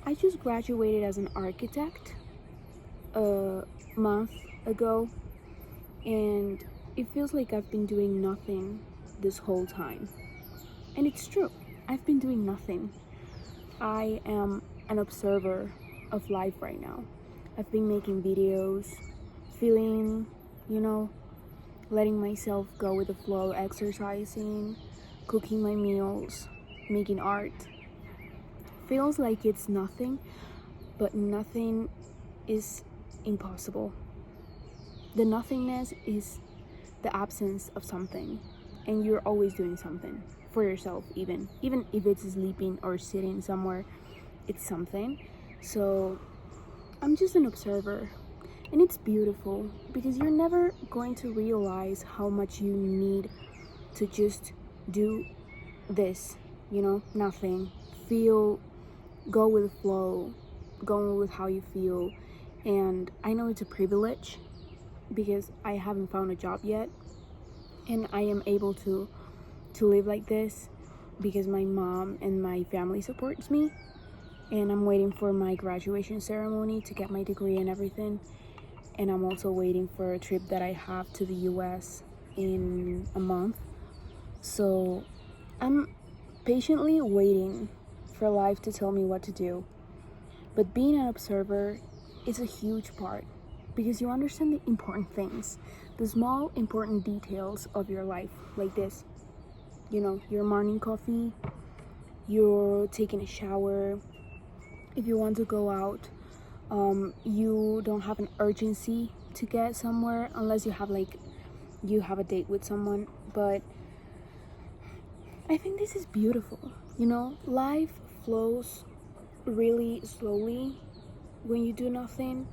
I just graduated as an architect a month ago, and it feels like I've been doing nothing this whole time. And it's true, I've been doing nothing. I am an observer of life right now. I've been making videos, feeling, you know, letting myself go with the flow, exercising, cooking my meals, making art. Feels like it's nothing, but nothing is impossible. The nothingness is the absence of something, and you're always doing something for yourself, even if it's sleeping or sitting somewhere, it's something. So I'm just an observer, and it's beautiful because you're never going to realize how much you need to just do this, nothing, feel, go with the flow, go with how you feel. And I know it's a privilege because I haven't found a job yet, and I am able to live like this because my mom and my family supports me, and I'm waiting for my graduation ceremony to get my degree and everything. And I'm also waiting for a trip that I have to the US in a month. So I'm patiently waiting for life to tell me what to do. But being an observer is a huge part because you understand the important things, the small important details of your life, like this. Your morning coffee, you're taking a shower, if you want to go out, you don't have an urgency to get somewhere unless you have a date with someone. But I think this is beautiful. Life flows really slowly when you do nothing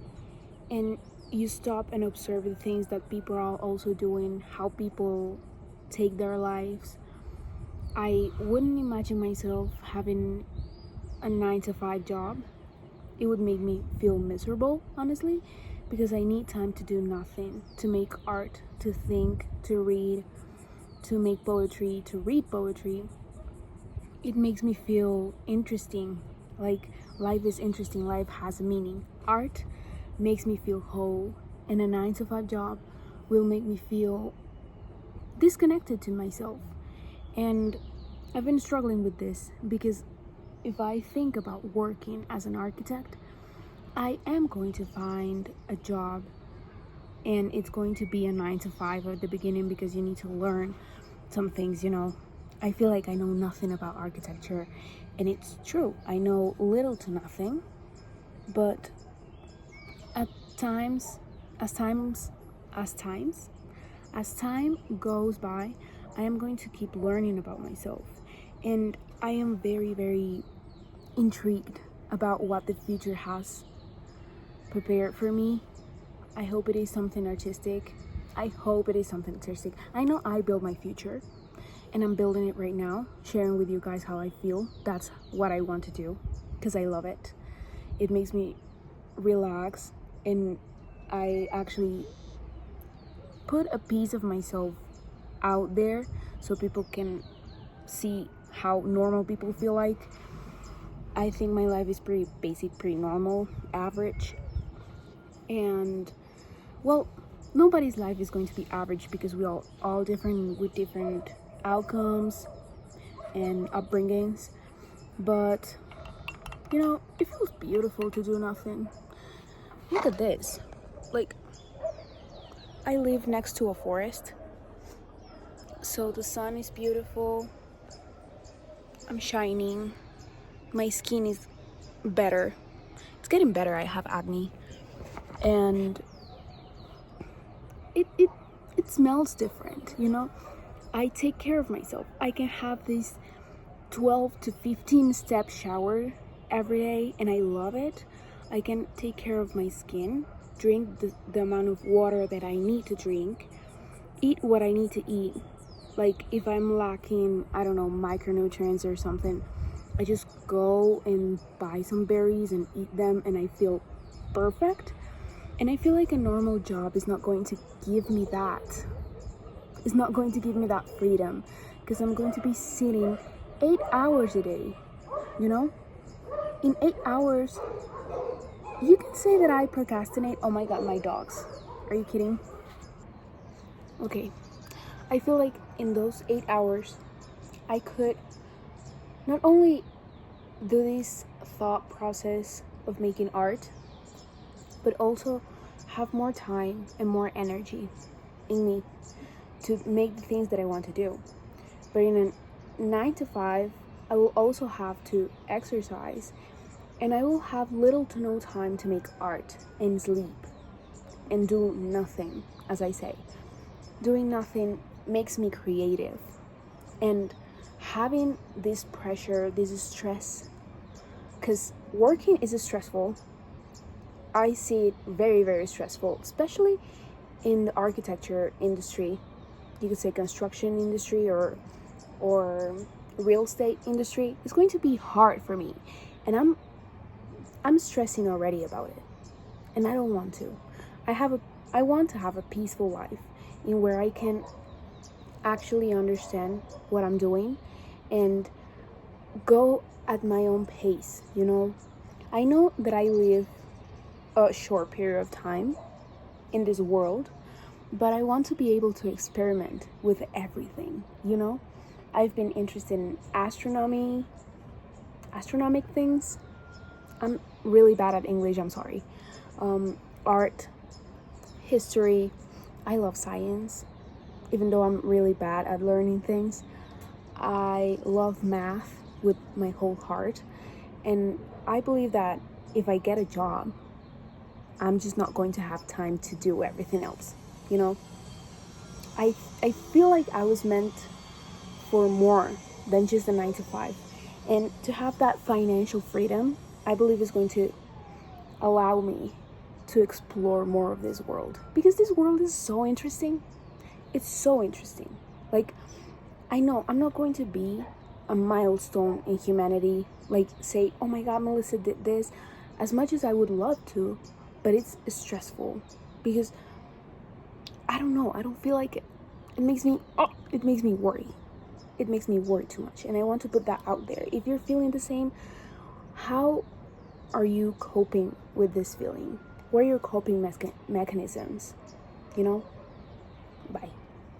and you stop and observe the things that people are also doing, how people take their lives. I wouldn't imagine myself having a 9-to-5 job. It would make me feel miserable, honestly, because I need time to do nothing, to make art, to think, to read, to make poetry, to read poetry. It makes me feel interesting, like life is interesting, life has a meaning. Art makes me feel whole, and a 9-to-5 job will make me feel disconnected to myself. And I've been struggling with this because if I think about working as an architect, I am going to find a job, and it's going to be a 9-to-5 at the beginning because you need to learn some things. I feel like I know nothing about architecture, and it's true, I know little to nothing. But at times, as time goes by, I am going to keep learning about myself, and I am very, very intrigued about what the future has prepared for me. I hope it is something artistic. I know I build my future, and I'm building it right now, sharing with you guys how I feel. That's what I want to do because I love it. It makes me relax, and I actually put a piece of myself out there so people can see how normal people feel like. I think my life is pretty basic, pretty normal, average. And well, nobody's life is going to be average because we all different with different outcomes and upbringings. But it feels beautiful to do nothing. Look at this. I live next to a forest, so the sun is beautiful. I'm shining. My skin is better. It's getting better. I have acne, and it smells different. I take care of myself. I can have this 12 to 15 step shower every day, and I love it. I can take care of my skin, drink the amount of water that I need to drink, eat what I need to eat. Like if I'm lacking, I don't know, micronutrients or something, I just go and buy some berries and eat them, and I feel perfect. And I feel like a normal job is not going to give me that. It's not going to give me that freedom because I'm going to be sitting 8 hours a day, In 8 hours, you can say that I procrastinate. Oh my god, my dogs. Are you kidding? Okay, I feel like in those 8 hours, I could not only do this thought process of making art, but also have more time and more energy in me to make the things that I want to do. But in a 9 to 5, I will also have to exercise, and I will have little to no time to make art and sleep and do nothing. As I say, doing nothing makes me creative, and having this pressure, this stress, because working is stressful. I see it very, very stressful, especially in the architecture industry. You could say construction industry or real estate industry. It's going to be hard for me, and I'm stressing already about it, and I don't want to. I want to have a peaceful life in where I can actually understand what I'm doing and go at my own pace, you know? I know that I live a short period of time in this world, but I want to be able to experiment with everything, you know? I've been interested in astronomic things. I'm really bad at English, I'm sorry. Art, history. I love science, even though I'm really bad at learning things. I love math with my whole heart, and I believe that if I get a job, I'm just not going to have time to do everything else, you know? I feel like I was meant for more than just a 9 to 5. And to have that financial freedom, I believe is going to allow me to explore more of this world. Because this world is so interesting. It's so interesting. Like, I know I'm not going to be a milestone in humanity. Like, say, oh my god, Melissa did this. As much as I would love to, but it's stressful. Because, I don't know, I don't feel like it. It makes me worry. It makes me worry too much, and I want to put that out there. If you're feeling the same, how are you coping with this feeling? What are your coping mechanisms? You know?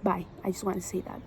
Bye. I just want to say that.